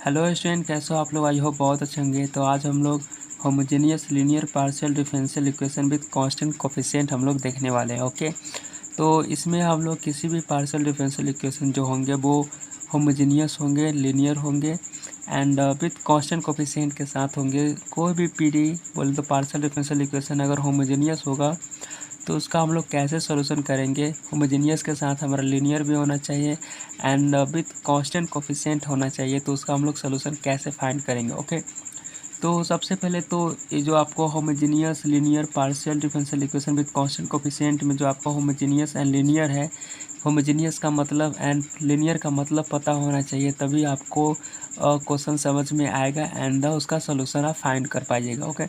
Hello student, कैसे हो आप लोग। आई होप बहुत अच्छे होंगे। तो आज हम लोग homogeneous linear partial differential equation with constant coefficient हम लोग देखने वाले हैं। ओके, तो इसमें हम लोग किसी भी पार्शियल डिफरेंशियल इक्वेशन जो होंगे वो होमोजेनियस होंगे, लीनियर होंगे एंड विथ कांस्टेंट कोफिशिएंट के साथ होंगे। कोई भी पीडी बोले तो पार्शियल डिफरेंशियल इक्वेशन अगर होमोजेनियस होगा तो उसका हम लोग कैसे सॉल्यूशन करेंगे। होमोजेनियस के साथ हमारा लीनियर भी होना चाहिए एंड विथ कांस्टेंट कोफिशिएंट होना चाहिए, तो उसका हम लोग सॉल्यूशन कैसे फाइंड करेंगे। ओके, तो सबसे पहले तो ये जो आपको homogeneous linear partial differential equation with constant coefficient में जो आपका होमोजेनियस एंड लीनियर है, होमोजेनियस का मतलब एंड लीनियर का मतलब पता होना चाहिए, तभी आपको क्वेश्चन समझ में आएगा एंड उसका सॉल्यूशन आप फाइंड कर पाइएगा। ओके,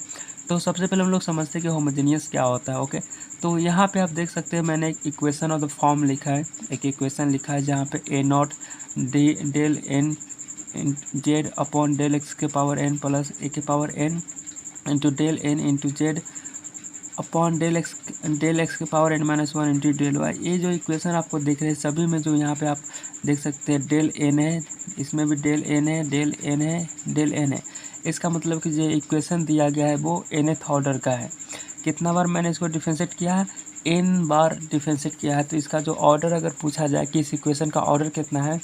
तो सबसे पहले हम लोग समझते हैं कि होमोजेनियस क्या होता है। ओके, तो यहाँ पे आप देख सकते हैं मैंने एक इक्वेशन ऑफ द फॉर्म लिखा है, एक इक्वेशन लिखा है जहाँ पे A naught D del N Z upon del X के पावर एन प्लस ए के power N into del N into Z upon del X के power N minus one into del Y. ये जो equation आपको दिख रहे हैं सभी में जो यहाँ पे आप देख सकते हैं डेल एन है, इसमें भी डेल एन है, डेल एन है, डेल एन है। इसका मतलब कि जो इक्वेशन दिया गया है वो nth ऑर्डर का है। कितना बार मैंने इसको डिफरेंशिएट किया है, n बार डिफरेंशिएट किया है। तो इसका जो ऑर्डर अगर पूछा जाए कि इस इक्वेशन का ऑर्डर कितना है,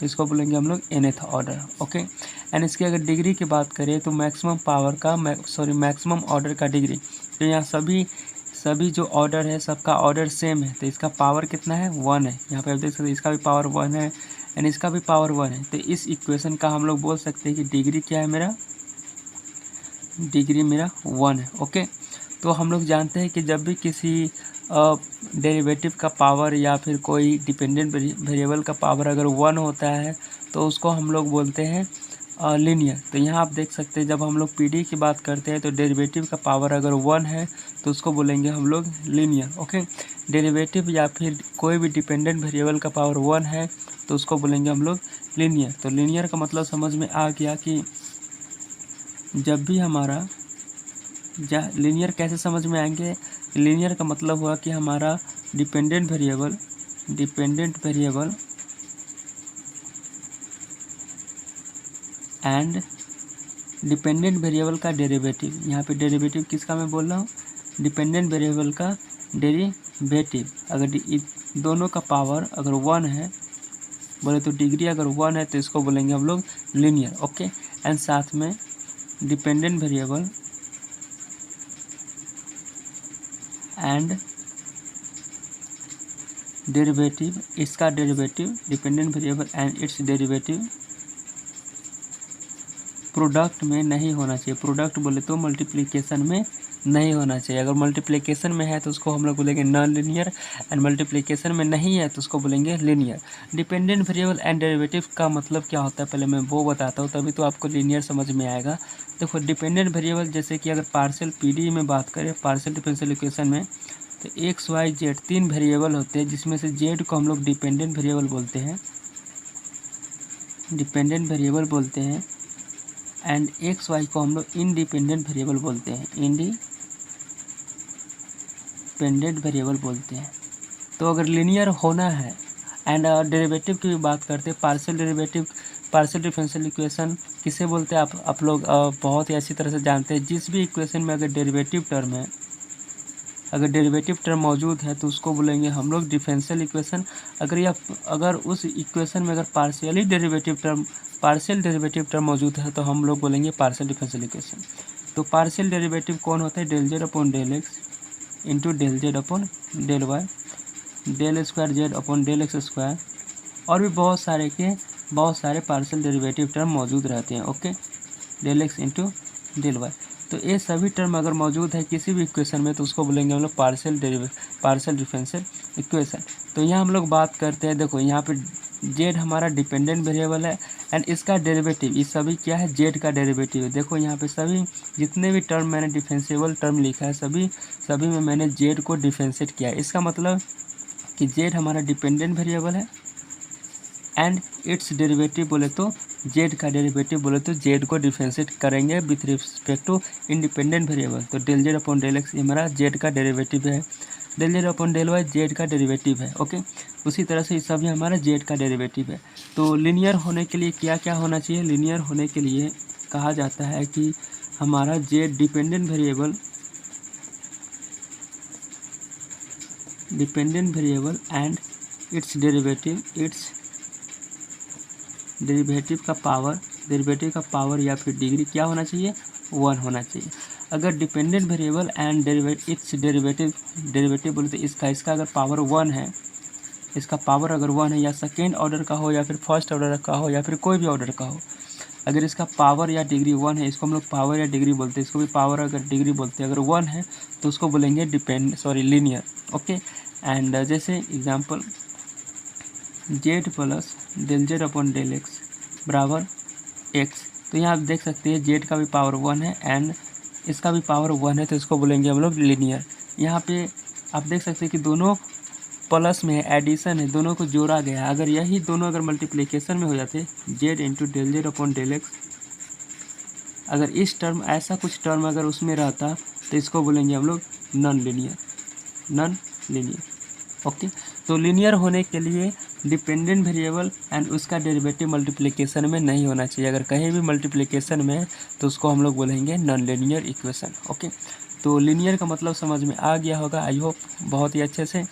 तो इसको बोलेंगे हम लोग nth ऑर्डर। ओके, एंड इसकी अगर डिग्री की बात करें तो मैक्सिमम पावर का मैक्सिमम ऑर्डर का डिग्री, तो यहाँ सभी जो ऑर्डर है सबका ऑर्डर सेम है, तो इसका पावर कितना है, 1 है। यहाँ पे आप देख सकते हैं इसका भी पावर 1 है एंड इसका भी पावर 1 है। तो इस इक्वेशन का हम लोग बोल सकते हैं कि डिग्री क्या है, डिग्री मेरा 1 है। ओके, तो हम लोग जानते हैं कि जब भी किसी डेरिवेटिव का पावर या फिर कोई डिपेंडेंट वेरिएबल का पावर अगर 1 होता है तो उसको हम लोग बोलते हैं लीनियर। तो यहाँ आप देख सकते हैं जब हम लोग पीडी की बात करते हैं तो डेरिवेटिव का पावर अगर 1 है तो उसको बोलेंगे हम लोग लीनियर। ओके, डेरिवेटिव या फिर कोई भी डिपेंडेंट वेरिएबल का पावर 1 है तो उसको बोलेंगे हम लोग लीनियर। तो लीनियर का मतलब समझ में आ गया कि जब भी हमारा लीनियर कैसे समझ में आएंगे। लीनियर का मतलब हुआ कि हमारा dependent variable and dependent variable का डेरिवेटिव। यहाँ पे डेरिवेटिव किसका मैं बोल रहा हूँ, डिपेंडेंट वेरिएबल का डेरिवेटिव। अगर दोनों का पावर अगर 1 है बोले तो डिग्री अगर 1 है तो इसको बोलेंगे हम लोग लीनियर। ओके, एंड साथ में डिपेंडेंट वेरिएबल एंड डेरिवेटिव, इसका derivative dependent variable and it's derivative product में नहीं होना चाहिए। प्रोडक्ट बोले तो मल्टीप्लिकेशन में नहीं होना चाहिए। अगर मल्टीप्लिकेशन में है तो उसको हम लोग बोलेंगे नॉन लीनियर एंड मल्टीप्लिकेशन में नहीं है तो उसको बोलेंगे linear. Dependent variable and derivative का मतलब क्या होता है पहले मैं वो बताता हूँ, तभी तो आपको लीनियर समझ में आएगा। देखो डिपेंडेंट वेरिएबल जैसे कि अगर पार्शियल पीडी में बात करें, पार्शियल डिफरेंशियल इक्वेशन में, तो एक्स वाई जेड 3 वेरिएबल होते हैं जिसमें से जेड को हम लोग डिपेंडेंट वेरिएबल बोलते हैं, एंड एक्स वाई को हम लोग इंडिपेंडेंट वेरिएबल बोलते हैं, तो अगर लीनियर होना है एंड डेरिवेटिव की भी बात करते हैं, पार्शियल डिफरेंशियल इक्वेशन किसे बोलते हैं आप लोग बहुत ही अच्छी तरह से जानते हैं। जिस भी इक्वेशन में अगर डेरिवेटिव टर्म है, अगर डेरिवेटिव टर्म मौजूद है तो उसको बोलेंगे हम लोग डिफरेंशियल इक्वेशन। अगर उस इक्वेशन में अगर पार्शियल डेरिवेटिव टर्म मौजूद है तो हम लोग बोलेंगे पार्शियल डिफरेंशियल इक्वेशन। तो पार्शियल डेरिवेटिव कौन होता है, del Z upon del X into del Z upon del Y, del square Z upon del X square, और भी बहुत सारे पार्शियल डेरिवेटिव टर्म मौजूद रहते हैं। Okay, del X into del Y. तो ये सभी टर्म अगर मौजूद है किसी भी इक्वेशन में तो उसको बोलेंगे हम लोग पार्शियल डिफरेंशियल इक्वेशन। तो यहाँ हम लोग बात करते हैं, देखो यहाँ पे जेड हमारा डिपेंडेंट वेरिएबल है एंड इसका डेरिवेटिव, ये सभी क्या है, जेड का डेरिवेटिव है। देखो यहाँ पे सभी जितने भी टर्म मैंने डिफरेंशिएबल टर्म लिखा है सभी में मैंने जेड को डिफरेंशिएट किया है। इसका मतलब कि जेड हमारा डिपेंडेंट वेरिएबल है एंड इट्स डेरिवेटिव बोले तो जेड का डेरिवेटिव बोले तो जेड को डिफरेंशिएट करेंगे with respect to independent variable. तो del Z upon del X ये हमारा जेड का डेरिवेटिव है। Del Z upon del Y Z का डेरिवेटिव है। ओके, उसी तरह से सभी हमारा जेड का डेरिवेटिव है। तो लीनियर होने के लिए क्या क्या होना चाहिए? लीनियर होने के लिए कहा जाता है कि हमारा Z dependent variable and it's derivative का पावर या फिर डिग्री क्या होना चाहिए? 1 होना चाहिए। अगर dependent variable and it's derivative बोले तो इसका अगर पावर 1 है, इसका पावर अगर 1 है, या सेकेंड ऑर्डर का हो या फिर फर्स्ट ऑर्डर का हो या फिर कोई भी ऑर्डर का हो, अगर इसका पावर या डिग्री 1 है, इसको हम लोग पावर या डिग्री बोलते हैं, इसको भी पावर अगर डिग्री बोलते हैं, अगर 1 है तो उसको बोलेंगे लीनियर। ओके, एंड जैसे example Z plus del Z upon del X बराबर एक्स, तो यहाँ आप देख सकते हैं जेड का भी पावर 1 है एंड इसका भी पावर 1 है, तो इसको बोलेंगे हम लोग लीनियर। यहाँ पे आप देख सकते हैं कि दोनों प्लस में है, एडिशन है, दोनों को जोड़ा गया है। अगर यही दोनों अगर मल्टीप्लिकेशन में हो जाते Z into del Z upon del X, अगर इस टर्म ऐसा कुछ टर्म अगर उसमें रहता तो इसको बोलेंगे हम लोग नॉन लीनियर। ओके, तो लीनियर होने के लिए डिपेंडेंट वेरिएबल एंड उसका डेरिवेटिव मल्टीप्लिकेशन में नहीं होना चाहिए। अगर कहीं भी मल्टीप्लिकेशन में है तो उसको हम लोग बोलेंगे नॉन लीनियर इक्वेशन। ओके, तो लीनियर का मतलब समझ में आ गया होगा, आई होप, बहुत ही अच्छे से।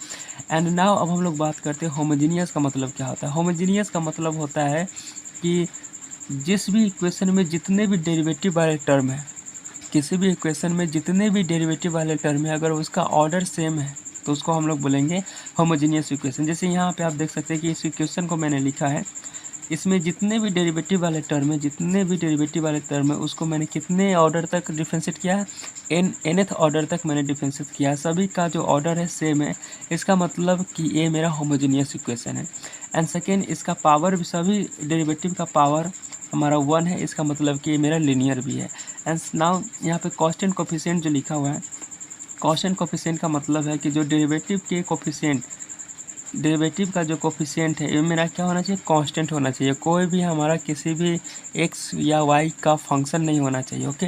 एंड नाउ अब हम लोग बात करते हैं होमोजीनियस का मतलब क्या होता है। होमोजीनियस का मतलब होता है कि जिस भी इक्वेशन में जितने भी डेरिवेटिव वाले टर्म है, किसी भी इक्वेशन में जितने भी डेरिवेटिव वाले टर्म है, अगर उसका ऑर्डर सेम है तो उसको हम लोग बोलेंगे होमोजीनियस इक्वेशन। जैसे यहाँ पे आप देख सकते हैं कि इस इक्वेशन को मैंने लिखा है, इसमें जितने भी डेरिवेटिव वाले टर्म है उसको मैंने कितने ऑर्डर तक डिफरेंशिएट किया है? nth ऑर्डर तक मैंने डिफरेंशिएट किया है। सभी का जो ऑर्डर है सेम है, इसका मतलब कि ये मेरा होमोजीनियस इक्वेशन है। एंड सेकेंड, इसका पावर भी, सभी डेरिवेटिव का पावर हमारा 1 है, इसका मतलब कि ये मेरा लीनियर भी है। एंड नाउ यहाँ पे कांस्टेंट कोफिशिएंट जो लिखा हुआ है, कांस्टेंट कोफिशिएंट का मतलब है कि जो डेरिवेटिव का जो कोफिशिएंट है ये मेरा क्या होना चाहिए? कांस्टेंट होना चाहिए। कोई भी हमारा किसी भी एक्स या वाई का फंक्शन नहीं होना चाहिए। ओके,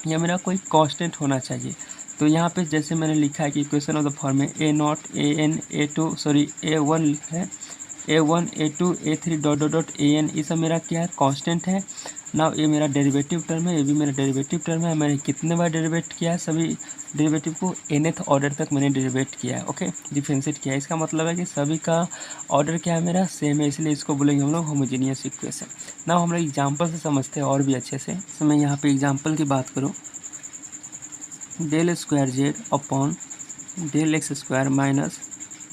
यह मेरा कोई कांस्टेंट होना चाहिए। तो यहाँ पे जैसे मैंने लिखा है कि इक्वेशन ऑफ द फॉर्म में a0 an a2 sorry a1 है, a1 a2 a3 dot dot dot an, ये सब मेरा क्या है? कांस्टेंट है। नाउ ये मेरा डेरिवेटिव टर्म है, ये भी मेरा डेरिवेटिव टर्म है। मैंने कितने बार डेरिवेट किया है? सभी डेरिवेटिव को nth ऑर्डर तक मैंने डेरिवेट किया है। ओके, डिफरेंशिएट किया है। इसका मतलब है कि सभी का ऑर्डर क्या है? मेरा सेम है, इसलिए इसको बोलेंगे हम लोग होमोजीनियस इक्वेशन। नाउ हम लोग एग्जाम्पल से समझते हैं और भी अच्छे से। तो मैं यहाँ पे एग्जाम्पल की बात करूँ, del square Z upon del X square minus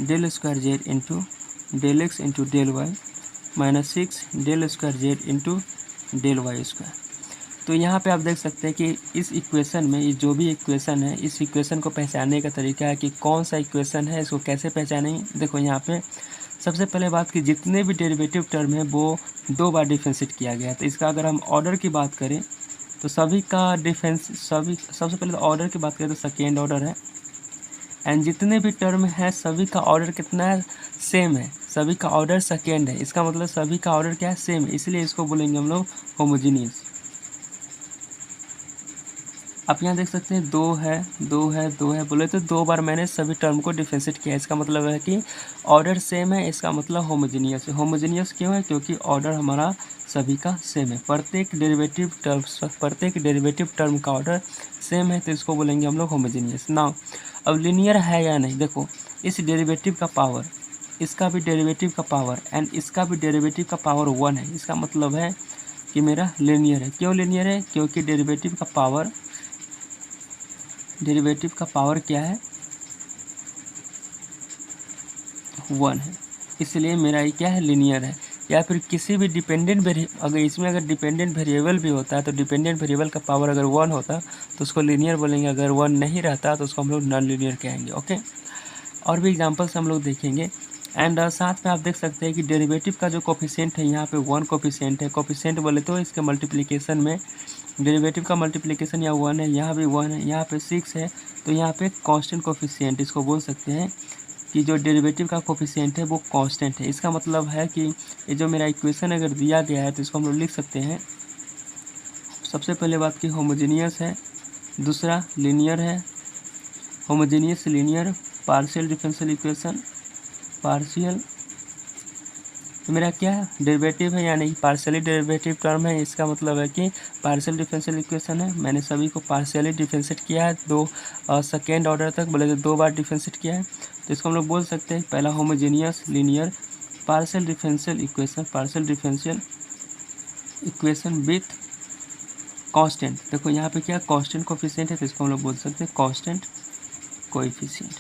del square Z into del X into del Y minus 6 del square Z into del Y square. तो यहाँ पे आप देख सकते हैं कि इस इक्वेशन में, ये जो भी इक्वेशन है, इस इक्वेशन को पहचानने का तरीका है कि कौन सा इक्वेशन है, इसको कैसे पहचानेंगे। देखो यहाँ पे सबसे पहले बात कि जितने भी डेरिवेटिव टर्म है वो 2 बार डिफरेंशिएट किया गया है। तो इसका अगर हम ऑर्डर की बात करें तो सभी का सबसे पहले तो ऑर्डर की बात करें तो सेकेंड ऑर्डर है। एंड जितने भी टर्म है सभी का ऑर्डर कितना है? सेम है, सभी का ऑर्डर सेकेंड है। इसका मतलब सभी का ऑर्डर क्या है? सेम है, इसलिए इसको बोलेंगे हम लोग होमोजीनियस। आप यहाँ देख सकते हैं 2 है बोले तो 2 बार मैंने सभी टर्म को डिफरेंशिएट किया। इसका मतलब है कि ऑर्डर सेम है, इसका मतलब होमोजीनियस है। होमोजीनियस क्यों है? क्योंकि ऑर्डर हमारा सभी का सेम है, प्रत्येक डेरिवेटिव टर्म का ऑर्डर सेम है, तो इसको बोलेंगे हम लोग होमोजीनियस। नाउ अब लीनियर है या नहीं, देखो इस डेरिवेटिव का पावर, इसका भी डेरिवेटिव का पावर एंड इसका भी डेरिवेटिव का पावर 1 है, इसका मतलब है कि मेरा लीनियर है। क्यों लीनियर है? क्योंकि डेरिवेटिव का पावर क्या है? 1 है, इसलिए मेरा ये क्या है? लीनियर है। या फिर किसी भी अगर डिपेंडेंट वेरिएबल भी होता है तो डिपेंडेंट वेरिएबल का पावर अगर 1 होता तो उसको लीनियर बोलेंगे, अगर 1 नहीं रहता तो उसको हम लोग नॉन लीनियर कहेंगे। ओके, और भी एग्जांपल्स हम लोग देखेंगे। एंड साथ में आप देख सकते हैं कि डेरिवेटिव का जो कोफिशिएंट है यहाँ पे 1 कोफिशिएंट है। कोफिशिएंट बोले तो इसके मल्टीप्लिकेशन में डेरिवेटिव का मल्टीप्लिकेशन या 1 है, यहाँ भी 1 है, यहाँ पे 6 है, तो यहाँ पे कांस्टेंट कोफिशिएंट इसको बोल सकते हैं कि जो डेरिवेटिव का कोफिशिएंट है वो कांस्टेंट है। इसका मतलब है कि ये जो मेरा इक्वेशन अगर दिया गया है तो इसको हम लोग लिख सकते हैं, सबसे पहले बात की होमोजीनियस है, दूसरा लीनियर है, homogeneous linear partial differential equation, partial तो मेरा क्या है डेरिवेटिव है, यानी पार्शियली डेरिवेटिव टर्म है, इसका मतलब है कि पार्शियल डिफरेंशियल इक्वेशन है। मैंने सभी को पार्शियली डिफरेंशिएट किया है, दो सेकेंड ऑर्डर तक बोले तो 2 बार डिफरेंशिएट किया है। तो इसको हम लोग बोल सकते हैं पहला homogeneous linear partial differential equation, partial differential equation with constant. देखो यहाँ पे क्या कांस्टेंट कोफिशिएंट है, तो इसको हम लोग बोल सकते हैं कांस्टेंट कोएफिशिएंट।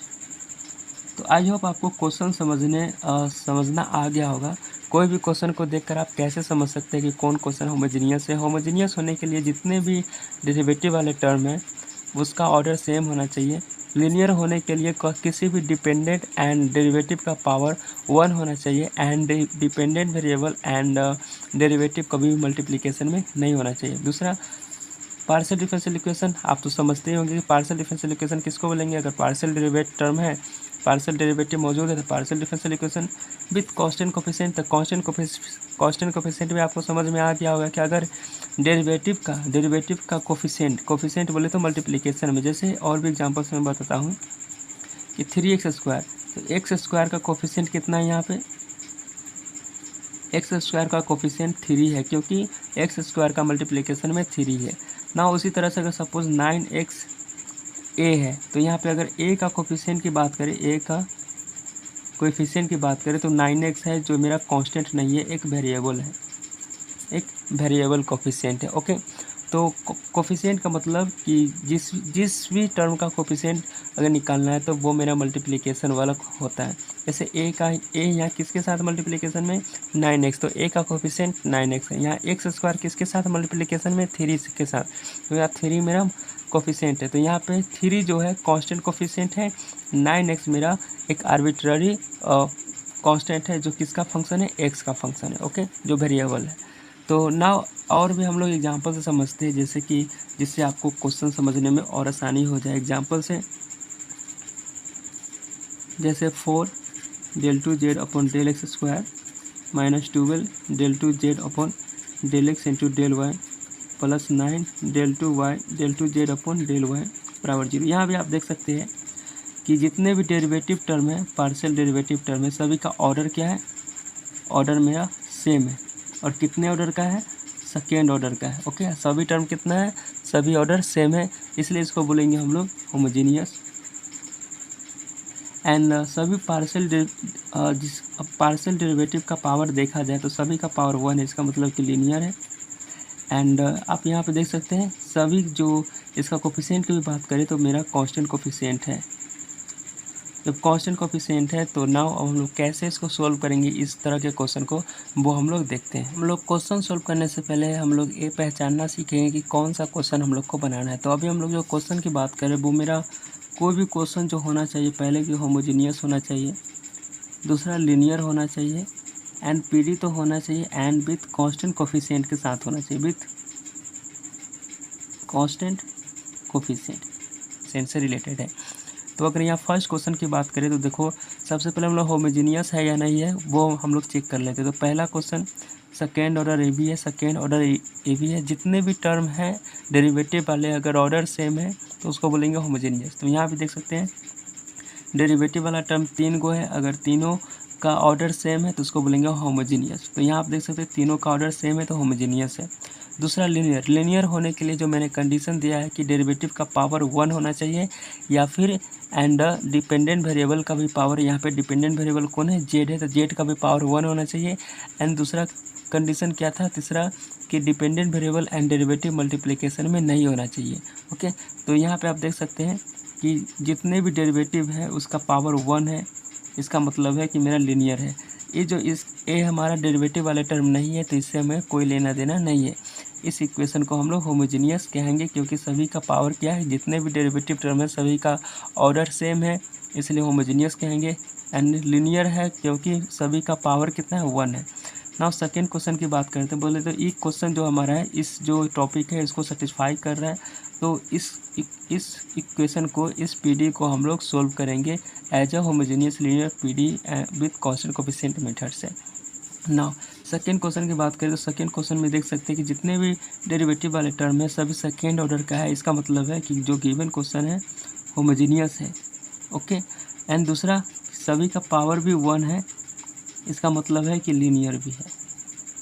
तो आई होप आपको क्वेश्चन समझना आ गया होगा। कोई भी क्वेश्चन को देखकर आप कैसे समझ सकते हैं कि कौन क्वेश्चन होमोजेनियस है। होमोजेनियस होने के लिए जितने भी डेरिवेटिव वाले टर्म हैं उसका ऑर्डर सेम होना चाहिए। लीनियर होने के लिए किसी भी डिपेंडेंट एंड डेरिवेटिव का पावर 1 होना चाहिए, and dependent variable and derivative कभी भी मल्टीप्लिकेशन में नहीं होना चाहिए। दूसरा पार्शियल डिफरेंशियल इक्वेशन, आप तो समझते ही होंगे कि पार्शियल डिफरेंशियल इक्वेशन किसको बोलेंगे। अगर पार्शियल डेरिवेटिव टर्म है, पार्शियल डेरिवेटिव मौजूद है तो partial differential equation with constant coefficient. तो कांस्टेंट कोफिशिएंट में आपको समझ में आ गया होगा कि अगर डेरिवेटिव का कोफिशिएंट बोले तो मल्टीप्लिकेशन में, जैसे और भी एग्जांपल्स में बताता हूँ कि 3x², तो x² का कोफिशिएंट कितना है यहाँ पे, x² का कोफिशिएंट 3 है, क्योंकि x² का मल्टीप्लिकेशन में 3 है ना। उसी तरह से अगर सपोज 9xa है, तो यहाँ पे अगर a का कोफिशिएंट की बात करें, a का कोएफिशिएंट की बात करें तो 9x है, जो मेरा कांस्टेंट नहीं है, एक वेरिएबल है, एक वेरिएबल कोफिशिएंट है। ओके, तो कोफिशिएंट का मतलब कि जिस भी टर्म का कोफिशिएंट अगर निकालना है तो वो मेरा मल्टीप्लिकेशन वाला होता है। जैसे a यहाँ किसके साथ मल्टीप्लिकेशन में 9x, तो a का कोफिशिएंट 9x है। यहाँ x² किसके साथ मल्टीप्लिकेशन में 3 के साथ, तो यहाँ 3 मेरा कोफिशिएंट है। तो यहाँ पे 3 जो है कांस्टेंट कोफिशिएंट है, 9x मेरा एक आर्बिट्ररी कांस्टेंट है जो किसका फंक्शन है, x का फंक्शन है। ओके, जो वेरिएबल है। तो ना और भी हम लोग एग्जांपल से समझते हैं, जैसे कि जिससे आपको क्वेश्चन समझने में और आसानी हो जाए। एग्जांपल से जैसे 4 del2z upon del(x²) minus 12 del2z upon del(x) into del(y) plus 9 del2y del2z upon del(y) बराबर 0। यहाँ भी आप देख सकते हैं कि जितने भी डेरिवेटिव टर्म है, पार्शियल डेरिवेटिव टर्म है, सभी का ऑर्डर क्या है, ऑर्डर मेरा सेम है। और कितने ऑर्डर का है, सेकेंड ऑर्डर का है। ओके, सभी टर्म कितना है, सभी ऑर्डर सेम है, इसलिए इसको बोलेंगे हम लोग होमोजीनियस। एंड सभी पार्शियल डेरिवेटिव का पावर देखा जाए तो सभी का पावर 1 है, इसका मतलब कि लीनियर है। एंड आप यहाँ पे देख सकते हैं सभी जो इसका कोफिशिएंट की भी बात करें तो मेरा कांस्टेंट कोफिशिएंट है। जब कांस्टेंट कोफिशिएंट है तो नाउ हम लोग कैसे इसको सोल्व करेंगे, इस तरह के क्वेश्चन को, वो हम लोग देखते हैं। हम लोग क्वेश्चन सोल्व करने से पहले हम लोग ये पहचानना सीखेंगे कि कौन सा क्वेश्चन हम लोग को बनाना है। तो अभी हम लोग जो क्वेश्चन की बात करें वो मेरा कोई भी क्वेश्चन जो होना चाहिए, पहले कि होमोजीनियस होना चाहिए, दूसरा लीनियर होना चाहिए, एंड पीडी तो होना चाहिए, एंड विथ कांस्टेंट कोफिशिएंट के साथ होना चाहिए, विथ कांस्टेंट कोफिशिएंट से रिलेटेड है। तो अगर यहाँ फर्स्ट क्वेश्चन की बात करें तो देखो, सबसे पहले हम लोग होमोजीनियस है या नहीं है वो हम लोग चेक कर लेते हैं। तो पहला question second order A B है, सेकेंड ऑर्डर ए बी है, जितने भी टर्म है डेरिवेटिव वाले अगर ऑर्डर सेम है तो उसको बोलेंगे होमोजीनियस। तो यहाँ भी देख सकते हैं डेरिवेटिव वाला टर्म 3 गो है, अगर तीनों का ऑर्डर सेम है तो उसको बोलेंगे होमोजीनियस। तो यहाँ आप देख सकते हैं तीनों का ऑर्डर सेम है तो होमोजीनियस है। दूसरा लीनियर होने के लिए जो मैंने कंडीशन दिया है कि डेरिवेटिव का पावर 1 होना चाहिए, या फिर एंड डिपेंडेंट वेरिएबल का भी पावर, यहाँ पे डिपेंडेंट वेरिएबल कौन है, जेड है, तो जेड का भी पावर 1 होना चाहिए। एंड दूसरा कंडीशन क्या था, तीसरा कि dependent variable and derivative multiplication में नहीं होना चाहिए। ओके, तो यहाँ पे आप देख सकते हैं कि जितने भी डेरिवेटिव है उसका पावर 1 है, इसका मतलब है कि मेरा लीनियर है। ये जो इस ए हमारा डेरिवेटिव वाले टर्म नहीं है तो इससे हमें कोई लेना देना नहीं है। इस इक्वेशन को हम लोग होमोजीनियस कहेंगे क्योंकि सभी का पावर क्या है, जितने भी डेरिवेटिव टर्म है सभी का ऑर्डर सेम है, इसलिए होमोजीनियस कहेंगे। एंड लीनियर है क्योंकि सभी का पावर कितना है, 1 है। नाउ सेकेंड क्वेश्चन की बात करते हैं, बोले तो ये क्वेश्चन जो हमारा है, इस जो टॉपिक है इसको सेटिस्फाई कर रहा है, तो इस इक्वेशन को, इस पीडी को हम लोग सोल्व करेंगे as a homogeneous linear PD with constant coefficient method से। नाउ सेकेंड क्वेश्चन की बात करें तो सेकेंड क्वेश्चन में देख सकते हैं कि जितने भी डेरिवेटिव वाले टर्म है सभी सेकेंड ऑर्डर का है, इसका मतलब है कि जो गिवन क्वेश्चन है होमोजीनियस है। ओके, एंड दूसरा सभी का पावर भी 1 है, इसका मतलब है कि लीनियर भी है।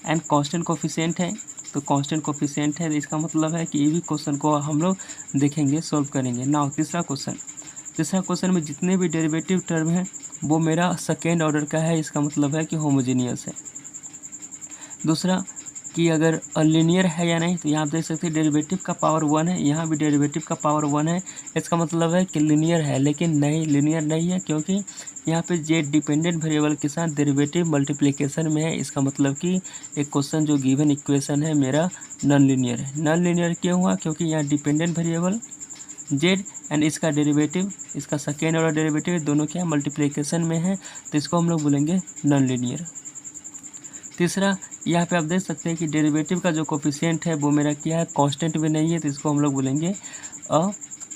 एंड कांस्टेंट कोफिशिएंट है, तो कांस्टेंट कोफिशिएंट है, तो इसका मतलब है कि ये भी क्वेश्चन को हम लोग देखेंगे, सॉल्व करेंगे। नाउ तीसरा क्वेश्चन में जितने भी डेरिवेटिव टर्म है वो मेरा सेकेंड ऑर्डर का है, इसका मतलब है कि होमोजेनियस है। दूसरा कि अगर लीनियर है या नहीं, तो यहाँ आप देख सकते हैं डेरिवेटिव का पावर 1 है, यहाँ भी डेरिवेटिव का पावर 1 है, इसका मतलब है कि लीनियर है। लेकिन नहीं, लीनियर नहीं है, क्योंकि यहाँ पे जेड डिपेंडेंट वेरिएबल के साथ डेरिवेटिव मल्टीप्लिकेशन में है। इसका मतलब कि एक क्वेश्चन जो गिवन इक्वेशन है मेरा नॉन लीनियर है। नॉन लीनियर क्यों हुआ? क्योंकि यहाँ डिपेंडेंट वेरिएबल जेड एंड इसका डेरिवेटिव, इसका सेकेंड ऑर्डर डेरिवेटिव दोनों क्या मल्टीप्लिकेशन में है, तो इसको हम लोग बोलेंगे नॉन लीनियर। तीसरा, यहाँ पे आप देख सकते हैं कि डेरिवेटिव का जो कोफिशिएंट है वो मेरा क्या है, कांस्टेंट भी नहीं है, तो इसको हम लोग बोलेंगे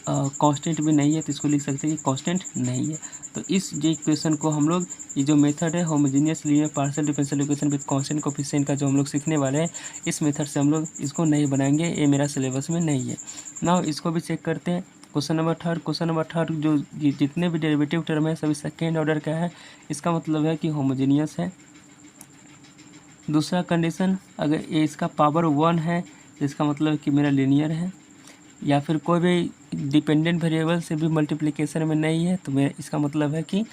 कांस्टेंट भी नहीं है, तो इसको लिख सकते हैं कि कांस्टेंट नहीं है। तो इस जो इक्वेशन को हम लोग, ये जो मेथड है homogeneous linear partial differential equation with constant coefficient का जो हम लोग सीखने वाले हैं, इस मेथड से हम लोग इसको नहीं बनाएंगे, ये मेरा सिलेबस में नहीं है। नाउ इसको भी चेक करते हैं। क्वेश्चन नंबर थर्ड जो जितने भी डेरिवेटिव टर्म है सभी सेकेंड ऑर्डर का है, इसका मतलब है कि होमोजेनियस है। दूसरा कंडीशन, अगर ये इसका पावर 1 है तो इसका मतलब कि मेरा लीनियर है, या फिर कोई भी डिपेंडेंट वेरिएबल से भी मल्टीप्लिकेशन में नहीं है तो मेरा इसका मतलब है कि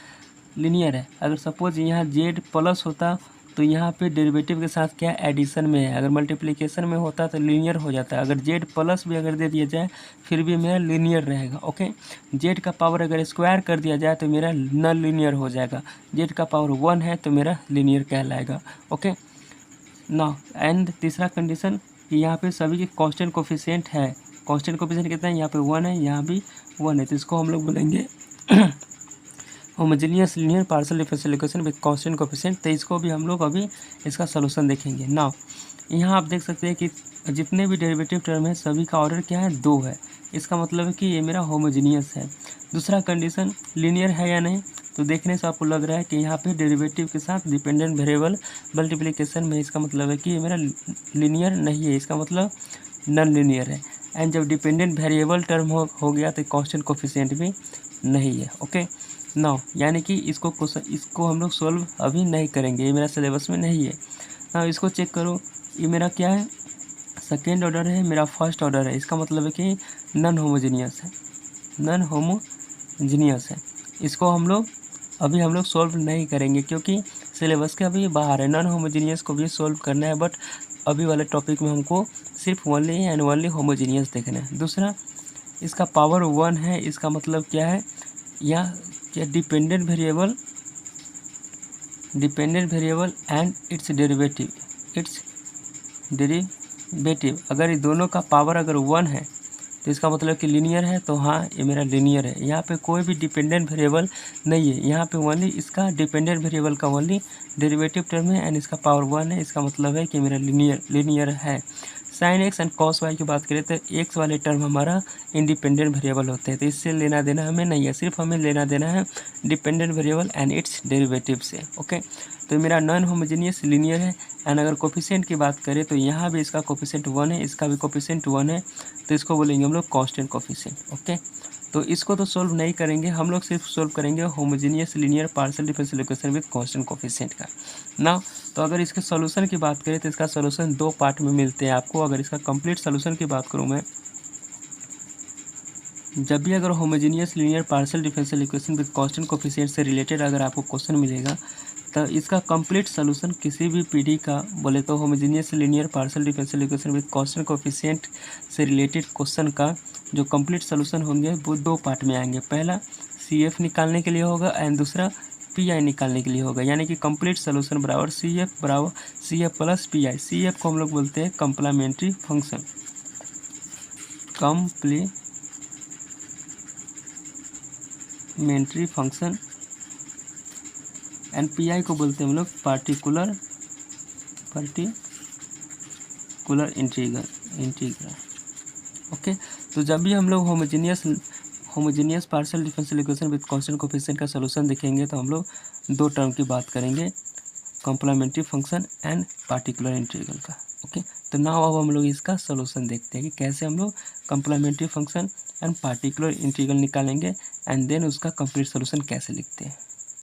लीनियर है। अगर सपोज यहाँ जेड प्लस होता तो यहाँ पे डेरिवेटिव के साथ क्या एडिशन में है, अगर मल्टीप्लिकेशन में होता तो लीनियर हो जाता। अगर जेड प्लस भी अगर दे दिया जाए फिर भी मेरा लीनियर रहेगा। ओके, जेड का पावर अगर स्क्वायर कर दिया जाए तो मेरा नॉन लीनियर हो जाएगा। जेड का पावर 1 है तो मेरा लीनियर कहलाएगा। ओके ना, एंड तीसरा कंडीशन कि यहाँ पे सभी के कांस्टेंट कोफिशिएंट है। कांस्टेंट कोफिशिएंट कितना है? यहाँ पे 1 है, यहाँ भी 1 है, तो इसको हम लोग बोलेंगे homogeneous linear partial differential equation with constant coefficient. तो इसको भी हम लोग अभी इसका सलूशन देखेंगे। नाउ यहाँ आप देख सकते हैं कि जितने भी डेरिवेटिव टर्म है सभी का ऑर्डर क्या है? 2 है, इसका मतलब है कि ये मेरा होमोजेनियस है। दूसरा कंडीशन, लीनियर है या नहीं, तो देखने से आपको लग रहा है कि यहाँ पे डेरिवेटिव के साथ डिपेंडेंट वेरिएबल मल्टीप्लिकेशन में, इसका मतलब है कि ये मेरा लीनियर नहीं है, इसका मतलब नॉन लीनियर है। एंड जब डिपेंडेंट वेरिएबल टर्म हो गया तो कांस्टेंट कोफिशिएंट भी नहीं है। ओके नाउ यानी कि इसको हम लोग सोल्व अभी नहीं करेंगे, ये मेरा सिलेबस में नहीं है। नाउ इसको चेक करो, ये मेरा क्या है? सेकेंड ऑर्डर है, मेरा फर्स्ट ऑर्डर है, इसका मतलब है कि नॉन होमोजेनियस है, नॉन होमोजेनियस है। इसको हम लोग सॉल्व नहीं करेंगे क्योंकि सिलेबस के अभी बाहर है। नॉन होमोजेनियस को भी सॉल्व करना है, बट अभी वाले टॉपिक में हमको सिर्फ ओनली एंड ओनली होमोजेनियस देखना है। दूसरा, इसका पावर 1 है, इसका मतलब क्या है? या क्या dependent variable and it's derivative, अगर ये दोनों का पावर अगर 1 है तो इसका मतलब कि लीनियर है, तो हाँ ये मेरा लीनियर है। यहाँ पे कोई भी डिपेंडेंट वेरिएबल नहीं है, यहाँ पे ओनली इसका डिपेंडेंट वेरिएबल का ओनली डेरिवेटिव टर्म है एंड इसका पावर 1 है, इसका मतलब है कि मेरा लीनियर है। Sine X and cos Y की बात करें तो एक्स वाले टर्म हमारा इंडिपेंडेंट वेरिएबल होते हैं, तो इससे लेना देना हमें नहीं है, सिर्फ हमें लेना देना है dependent variable and it's derivative से। ओके, तो मेरा नॉन होमोजेनियस लीनियर है। एंड अगर कोफिशिएंट की बात करें तो यहाँ भी इसका कोफिशिएंट 1 है, इसका भी कोफिशिएंट 1 है, तो इसको बोलेंगे हम लोग कांस्टेंट कोफिशिएंट। ओके, तो इसको तो सोल्व नहीं करेंगे, हम लोग सिर्फ सोल्व करेंगे homogeneous linear partial differential equation with constant coefficient का ना। तो अगर इसके सॉल्यूशन की बात करें तो इसका सॉल्यूशन 2 पार्ट में मिलते हैं आपको। अगर इसका कंप्लीट सॉल्यूशन की बात करूँ मैं, जब भी अगर homogeneous linear partial differential equation with constant coefficient से रिलेटेड अगर आपको क्वेश्चन मिलेगा तो इसका कंप्लीट सॉल्यूशन किसी भी पीडी का बोले तो homogeneous linear partial differential equation with constant coefficient से रिलेटेड क्वेश्चन का जो कंप्लीट सॉल्यूशन होंगे वो 2 पार्ट में आएंगे। पहला CF निकालने के लिए होगा एंड दूसरा PI निकालने के लिए होगा, यानी कि कंप्लीट सॉल्यूशन बराबर CF प्लस PI। CF को हम लोग बोलते हैं complementary function, complementary function, and PI को बोलते हैं हम लोग पार्टिकुलर इंटीग्रल। ओके, तो जब भी हम लोग homogeneous partial differential equation with constant coefficient का सॉल्यूशन देखेंगे तो हम लोग 2 टर्म की बात करेंगे, complementary function and particular integral का। ओके, तो नाउ अब हम लोग इसका सॉल्यूशन देखते हैं कि कैसे हम लोग complementary function and particular integral निकालेंगे एंड देन उसका कंप्लीट सोल्यूशन कैसे लिखते हैं।